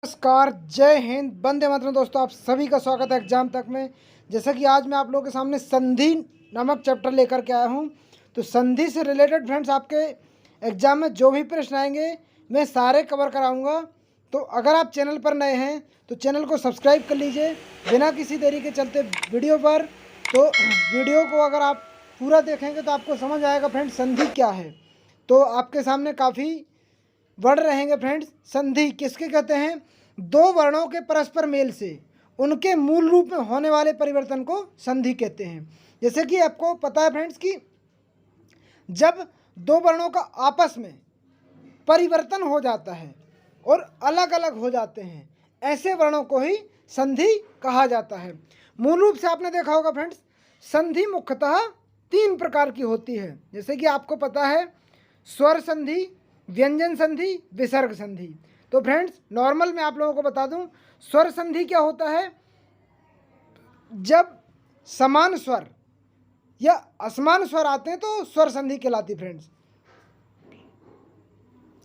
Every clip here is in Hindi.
नमस्कार, जय हिंद, वंदे मातरम। दोस्तों, आप सभी का स्वागत है एग्जाम तक में। जैसा कि आज मैं आप लोगों के सामने संधि नामक चैप्टर लेकर के आया हूं। तो संधि से रिलेटेड फ्रेंड्स आपके एग्जाम में जो भी प्रश्न आएंगे मैं सारे कवर कराऊंगा। तो अगर आप चैनल पर नए हैं तो चैनल को सब्सक्राइब कर लीजिए बिना किसी देरी के चलते वीडियो पर। तो वीडियो को अगर आप पूरा देखेंगे तो आपको समझ आएगा फ्रेंड्स संधि क्या है। तो आपके सामने काफ़ी वर्ड रहेंगे फ्रेंड्स। संधि किसके कहते हैं? दो वर्णों के परस्पर मेल से उनके मूल रूप में होने वाले परिवर्तन को संधि कहते हैं। जैसे कि आपको पता है फ्रेंड्स कि जब दो वर्णों का आपस में परिवर्तन हो जाता है और अलग अलग हो जाते हैं, ऐसे वर्णों को ही संधि कहा जाता है। मूल रूप से आपने देखा होगा फ्रेंड्स, संधि मुख्यतः तीन प्रकार की होती है। जैसे कि आपको पता है स्वर संधि, व्यंजन संधि, विसर्ग संधि। तो फ्रेंड्स नॉर्मल में आप लोगों को बता दूं, स्वर संधि क्या होता है? जब समान स्वर या असमान स्वर आते हैं तो स्वर संधि कहलाती फ्रेंड्स।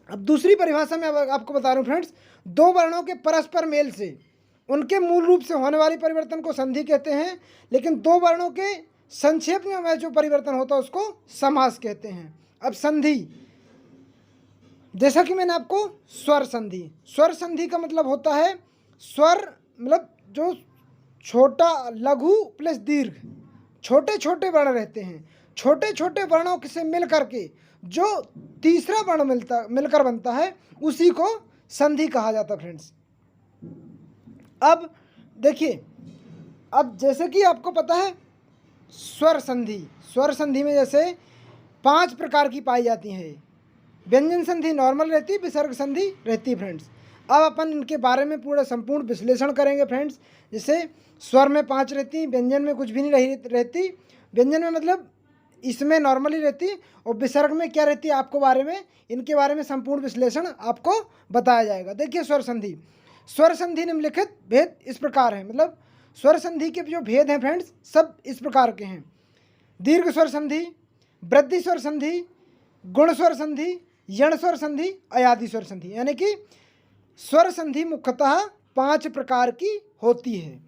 अब दूसरी परिभाषा में आपको बता रहा हूँ फ्रेंड्स, दो वर्णों के परस्पर मेल से उनके मूल रूप से होने वाली परिवर्तन को संधि कहते हैं। लेकिन दो वर्णों के संक्षेप में जो परिवर्तन होता है उसको समास कहते हैं। अब संधि, जैसा कि मैंने आपको स्वर संधि का मतलब होता है स्वर मतलब जो छोटा लघु प्लस दीर्घ, छोटे छोटे वर्ण रहते हैं। छोटे छोटे वर्णों से मिल करके जो तीसरा वर्ण मिलकर बनता है उसी को संधि कहा जाता है फ्रेंड्स। अब देखिए, अब जैसे कि आपको पता है स्वर संधि में जैसे 5 प्रकार की पाई जाती हैं। व्यंजन संधि नॉर्मल रहती, विसर्ग संधि रहती फ्रेंड्स। अब अपन इनके बारे में पूरा संपूर्ण विश्लेषण करेंगे फ्रेंड्स। जैसे स्वर में 5 रहती, व्यंजन में कुछ भी नहीं रहती। व्यंजन में मतलब इसमें नॉर्मली रहती, और विसर्ग में क्या रहती है आपको इनके बारे में संपूर्ण विश्लेषण आपको बताया जाएगा। देखिए स्वर संधि निम्नलिखित भेद इस प्रकार है। मतलब स्वर संधि के जो भेद हैं फ्रेंड्स सब इस प्रकार के हैं: दीर्घ स्वर संधि, वृद्धि स्वर संधि, गुण स्वर संधि, यण स्वर संधि, अयादि स्वर संधि। यानी कि स्वर संधि मुख्यतः 5 प्रकार की होती है।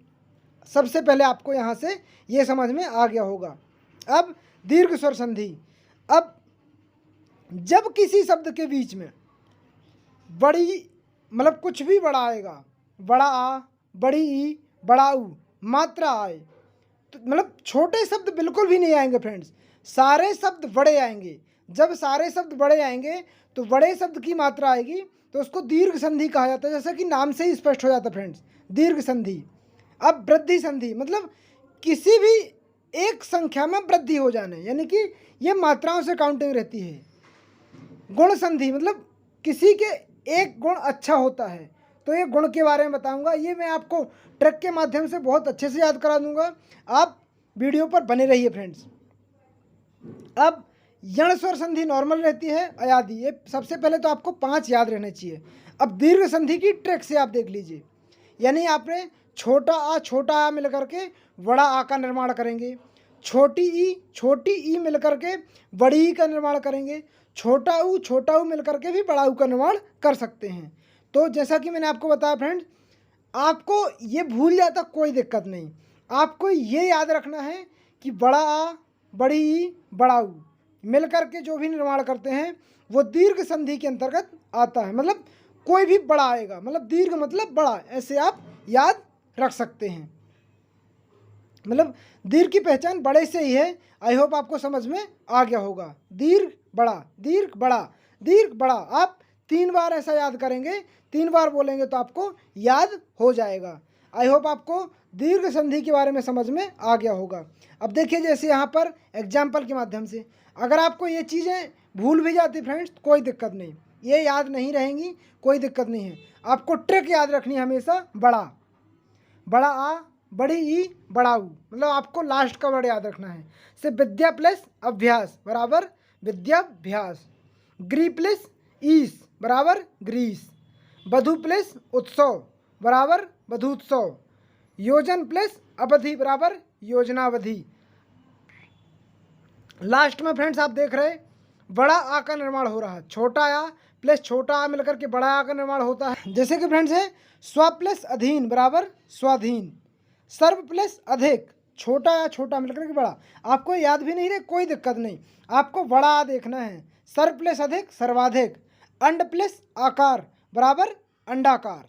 सबसे पहले आपको यहाँ से ये समझ में आ गया होगा। अब दीर्घ स्वर संधि, अब जब किसी शब्द के बीच में बड़ी मतलब कुछ भी बड़ा आएगा, बड़ा आ, बड़ी ई, बड़ा ऊ, मात्रा आए, तो मतलब छोटे शब्द बिल्कुल भी नहीं आएंगे फ्रेंड्स, सारे शब्द बड़े आएंगे। जब सारे शब्द बड़े आएंगे तो बड़े शब्द की मात्रा आएगी तो उसको दीर्घ संधि कहा जाता है। जैसा कि नाम से ही स्पष्ट हो जाता है फ्रेंड्स, दीर्घ संधि। अब वृद्धि संधि मतलब किसी भी एक संख्या में वृद्धि हो जाने, यानी कि ये मात्राओं से काउंटिंग रहती है। गुण संधि मतलब किसी के एक गुण अच्छा होता है, तो ये गुण के बारे में बताऊंगा। ये मैं आपको ट्रिक के माध्यम से बहुत अच्छे से याद करा दूंगा, आप वीडियो पर बने रहिए फ्रेंड्स। अब यण स्वर संधि नॉर्मल रहती है, अयादि। ये सबसे पहले तो आपको 5 याद रहने चाहिए। अब दीर्घ संधि की ट्रिक से आप देख लीजिए, यानी आपने छोटा आ मिल करके बड़ा आ का निर्माण करेंगे, छोटी ई मिल करके बड़ी ई का निर्माण करेंगे, छोटा ऊ मिल करके भी बड़ा ऊ का निर्माण कर सकते हैं। तो जैसा कि मैंने आपको बताया फ्रेंड्स, आपको ये भूल जाता कोई दिक्कत नहीं, आपको ये याद रखना है कि बड़ा आ, बड़ी ई, बड़ा ऊ मिल करके जो भी निर्माण करते हैं वो दीर्घ संधि के अंतर्गत आता है। मतलब कोई भी बड़ा आएगा, मतलब दीर्घ मतलब बड़ा, ऐसे आप याद रख सकते हैं। मतलब दीर्घ की पहचान बड़े से ही है। आई होप आपको समझ में आ गया होगा। दीर्घ बड़ा, दीर्घ बड़ा, दीर्घ बड़ा, आप 3 बार ऐसा याद करेंगे, 3 बार बोलेंगे तो आपको याद हो जाएगा। आई होप आपको दीर्घ संधि के बारे में समझ में आ गया होगा। अब देखिए, जैसे यहाँ पर एग्जाम्पल के माध्यम से अगर आपको ये चीज़ें भूल भी जाती फ्रेंड्स कोई दिक्कत नहीं, ये याद नहीं रहेंगी कोई दिक्कत नहीं है। आपको ट्रिक याद रखनी है हमेशा, बड़ा आ, बड़ी ई, बड़ा ऊ। मतलब आपको लास्ट का वर्ड याद रखना है। से विद्या प्लस अभ्यास बराबर विद्याभ्यास, ग्री प्लस ईस बराबर ग्रीस, वधु प्लस उत्सव बराबर वधूत्सव, योजन प्लस अवधि बराबर योजनावधि। लास्ट में फ्रेंड्स आप देख रहे बड़ा आ का निर्माण हो रहा है। छोटा आ प्लस छोटा आ मिलकर के बड़ा आ का निर्माण होता है। जैसे कि फ्रेंड्स है स्व प्लस अधीन बराबर स्वाधीन, सर्व प्लस अधिक, छोटा या छोटा मिलकर के बड़ा। आपको याद भी नहीं रहे कोई दिक्कत नहीं, आपको बड़ा आ देखना है। सर्व प्लस अधिक सर्वाधिक, अंड प्लस आकार बराबर अंडाकार।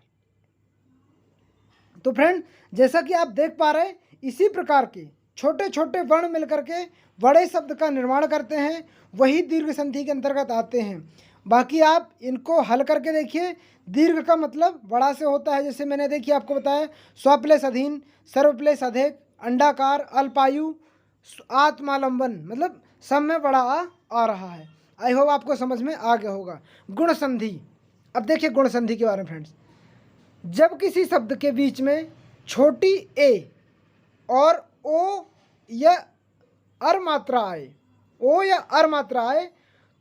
तो फ्रेंड जैसा कि आप देख पा रहे हैं इसी प्रकार के छोटे छोटे वर्ण मिलकर के बड़े शब्द का निर्माण करते हैं, वही दीर्घ संधि के अंतर्गत आते हैं। बाकी आप इनको हल करके देखिए। दीर्घ का मतलब बड़ा से होता है, जैसे मैंने देखिए आपको बताया स्व प्लस अधीन, सर्व प्लस अधिक, अंडाकार, अल्पायु, आत्मालंबन, मतलब सब में बड़ा आ रहा है। आई होप आपको समझ में आ गया होगा। गुण संधि, अब देखिए गुण संधि के बारे में फ्रेंड्स। जब किसी शब्द के बीच में छोटी ए और ओ या अर मात्रा आए, ओ या अर मात्रा आए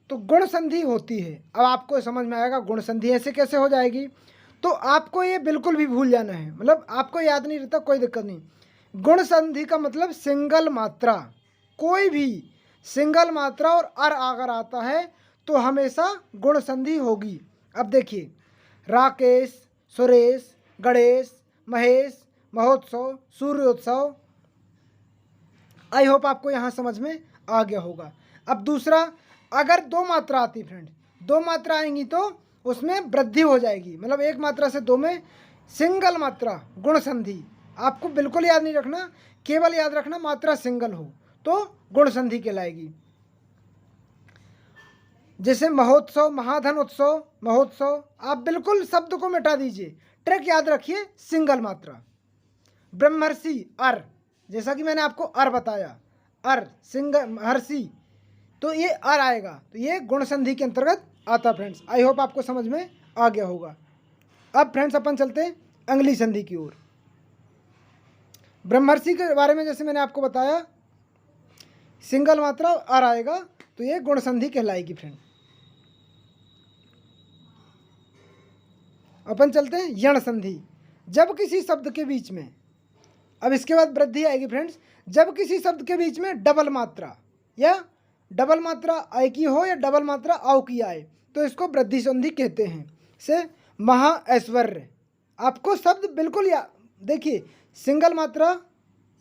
तो गुण संधि होती है। अब आपको समझ में आएगा गुण संधि ऐसे कैसे हो जाएगी। तो आपको ये बिल्कुल भी भूल जाना है, मतलब आपको याद नहीं रहता कोई दिक्कत नहीं। गुण संधि का मतलब सिंगल मात्रा, कोई भी सिंगल मात्रा और अर अगर आता है तो हमेशा गुण संधि होगी। अब देखिए राकेश, सुरेश, गणेश, महेश, महोत्सव, सूर्योत्सव। आई होप आपको यहाँ समझ में आ गया होगा। अब दूसरा, अगर दो मात्रा आती फ्रेंड, दो मात्रा आएंगी तो उसमें वृद्धि हो जाएगी, मतलब एक मात्रा से दो में सिंगल मात्रा गुण संधि। आपको बिल्कुल याद नहीं रखना, केवल याद रखना मात्रा सिंगल हो तो गुण संधि कहलाएगी। जैसे महोत्सव, महाधन उत्सव, महोत्सव, आप बिल्कुल शब्द को मिटा दीजिए, ट्रिक याद रखिए सिंगल मात्रा। ब्रह्मर्षि अर, जैसा कि मैंने आपको अर बताया, अर सिंगल हर्षि, तो ये अर आएगा, तो ये गुण संधि के अंतर्गत आता फ्रेंड्स। आई होप आपको समझ में आ गया होगा। अब फ्रेंड्स अपन चलते हैं अंगली संधि की ओर। ब्रह्मर्षि के बारे में जैसे मैंने आपको बताया सिंगल मात्रा अर आएगा तो ये गुण संधि कहलाएगी फ्रेंड। अपन चलते हैं यण संधि। जब किसी शब्द के बीच में, अब इसके बाद वृद्धि आएगी फ्रेंड्स, जब किसी शब्द के बीच में डबल मात्रा या डबल मात्रा आय की हो या डबल मात्रा आव की आए तो इसको वृद्धि संधि कहते हैं। से महा ऐश्वर्य, आपको शब्द बिल्कुल देखिए, सिंगल मात्रा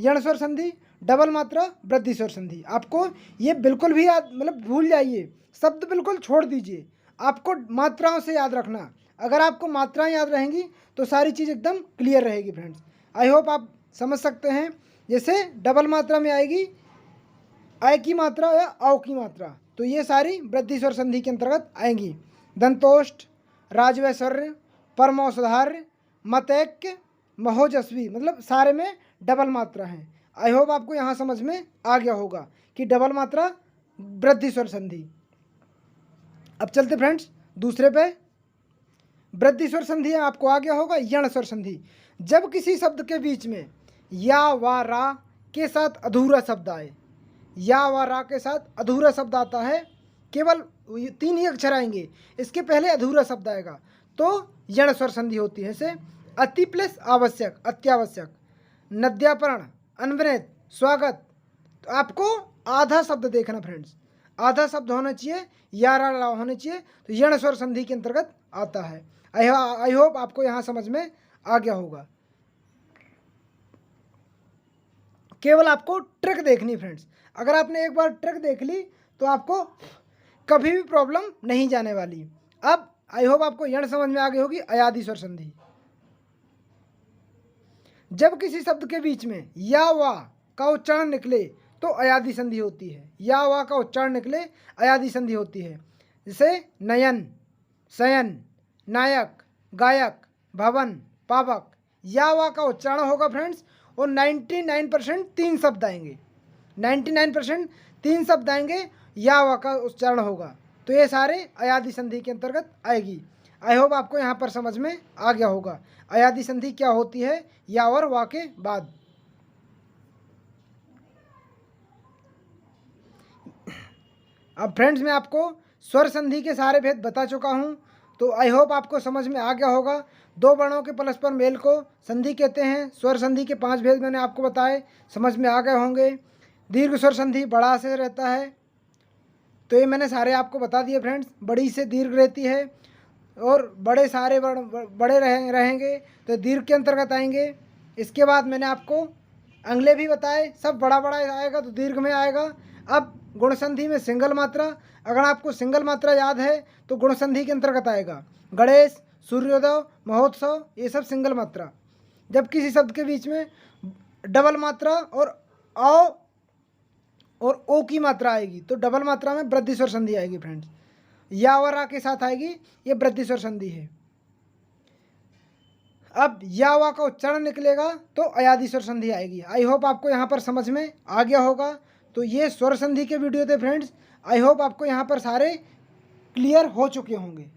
यण स्वर संधि, डबल मात्रा वृद्धि स्वर संधि, आपको ये बिल्कुल भी याद, मतलब भूल जाइए, शब्द बिल्कुल छोड़ दीजिए, आपको मात्राओं से याद रखना। अगर आपको मात्राएं याद रहेंगी तो सारी चीज़ एकदम क्लियर रहेगी फ्रेंड्स। आई होप आप समझ सकते हैं। जैसे डबल मात्रा में आएगी आय की मात्रा या आव की मात्रा, तो ये सारी वृद्धि स्वर संधि के अंतर्गत आएंगी। दंतोष्ठ, राजवैश्वर्य, परमौषधार्य, मतैक्य, महोजस्वी, मतलब सारे में डबल मात्रा है। आई होप आपको यहाँ समझ में आ गया होगा कि डबल मात्रा वृद्धि स्वर संधि। अब चलते फ्रेंड्स दूसरे पे, वृद्धि स्वर संधि आपको आ गया होगा यण स्वर संधि। जब किसी शब्द के बीच में या व रा के साथ अधूरा शब्द आए, या व रा के साथ अधूरा शब्द आता है, केवल 3 ही अक्षर आएंगे, इसके पहले अधूरा शब्द आएगा तो यण स्वर संधि होती है। जैसे अति प्लस आवश्यक, अत्यावश्यक, नद्यापरण, अनवरत, स्वागत। तो आपको आधा शब्द देखना फ्रेंड्स, आधा शब्द होना चाहिए, या रा होने चाहिए, तो यण स्वर संधि के अंतर्गत आता है। आई होप आपको यहाँ समझ में आ गया होगा। केवल आपको ट्रिक देखनी फ्रेंड्स, अगर आपने एक बार ट्रिक देख ली तो आपको कभी भी प्रॉब्लम नहीं जाने वाली। अब आई होप आपको यण समझ में आ गई होगी अयादि स्वर संधि। जब किसी शब्द के बीच में या वा का उच्चारण निकले तो अयादि संधि होती है। या वा का उच्चारण निकले अयादि संधि होती है। जैसे नयन, शयन, नायक, गायक, भवन, पावक। या वा का उच्चारण होगा फ्रेंड्स और 99% 3 शब्द आएंगे, 99% 3 शब्द आएंगे, या वा का उच्चारण होगा, तो ये सारे अयादि संधि के अंतर्गत आएगी। आई होप आपको यहाँ पर समझ में आ गया होगा अयादि संधि क्या होती है या और वा के बाद। अब फ्रेंड्स मैं आपको स्वर संधि के सारे भेद बता चुका हूँ, तो आई होप आपको समझ में आ गया होगा। 2 वर्णों के परस्पर मेल को संधि कहते हैं। स्वर संधि के 5 भेद मैंने आपको बताए, समझ में आ गए होंगे। दीर्घ स्वर संधि बड़ा से रहता है, तो ये मैंने सारे आपको बता दिए फ्रेंड्स। बड़ी से दीर्घ रहती है और बड़े सारे बड़े रहेंगे तो दीर्घ के अंतर्गत आएंगे। इसके बाद मैंने आपको अगले भी बताए, सब बड़ा बड़ा आएगा तो दीर्घ में आएगा। अब गुण संधि में सिंगल मात्रा, अगर आपको सिंगल मात्रा याद है तो गुण संधि के अंतर्गत आएगा। गणेश, सूर्योदय, महोत्सव, ये सब सिंगल मात्रा। जब किसी शब्द के बीच में डबल मात्रा और औ और ओ की मात्रा आएगी तो डबल मात्रा में वृद्धि स्वर संधि आएगी फ्रेंड्स। या और आ के साथ आएगी, ये वृद्धि स्वर संधि है। अब या वा का उच्चारण निकलेगा तो अयादि स्वर संधि आएगी। आई होप आपको यहाँ पर समझ में आ गया होगा। तो ये स्वर संधि के वीडियो थे फ्रेंड्स। आई होप आपको यहाँ पर सारे क्लियर हो चुके होंगे।